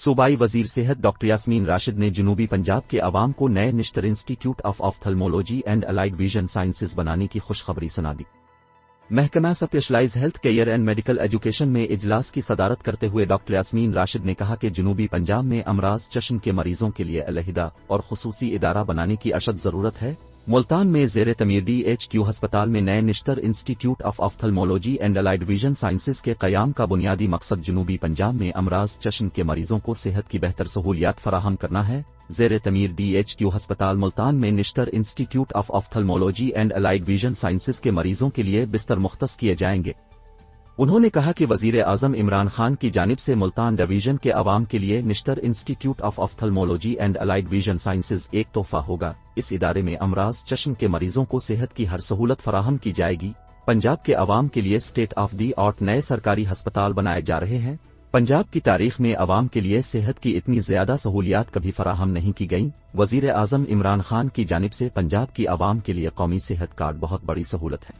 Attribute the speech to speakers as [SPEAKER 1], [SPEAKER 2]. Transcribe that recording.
[SPEAKER 1] सूबाई वजीर सेहत डॉक्टर यास्मीन राशिद ने जनूबी पंजाब के अवाम को नए Nishtar institute of ophthalmology and allied vision sciences बनाने की खुशखबरी सुना दी। महकमा specialize health care and medical education में इजलास की सदारत करते हुए डॉक्टर यास्मीन राशिद ने कहा कि जनूबी पंजाब में अमराज चश्म के मरीजों के लिए अलहिदा और खुसूसी इदारा बनाने की अशद जरूरत है। मुल्तान में ज़ेरे तमीर DHQ अस्पताल में नए Nishtar institute of ophthalmology and allied vision sciences के क़याम का बुनियादी मकसद जनूबी पंजाब में अमराज चश्म के मरीजों को सेहत की बेहतर सहूलियात फराहम करना है। ज़ेरे तमीर DHQ अस्पताल मुल्तान में Nishtar institute of ophthalmology and allied vision sciences के मरीजों के लिए बिस्तर मुख्तस किए जाएंगे। उन्होंने कहा कि वजीर आजम इमरान खान की जानिब से मुल्तान डिवीजन के अवाम के लिए Nishtar institute of ophthalmology and allied vision sciences एक तोहफा होगा। इस इदारे में अमराज चश्म के मरीजों को सेहत की हर सहूलत फराहम की जाएगी। पंजाब के अवाम के लिए स्टेट ऑफ दी आर्ट नए सरकारी अस्पताल बनाए जा रहे हैं। पंजाब की तारीख में अवाम के लिए सेहत की इतनी ज्यादा सहूलियात कभी फराहम नहीं की गई। वजीर आजम इमरान खान की जानिब से पंजाब की अवाम के लिए कौमी सेहत कार्ड बहुत बड़ी सहूलत है।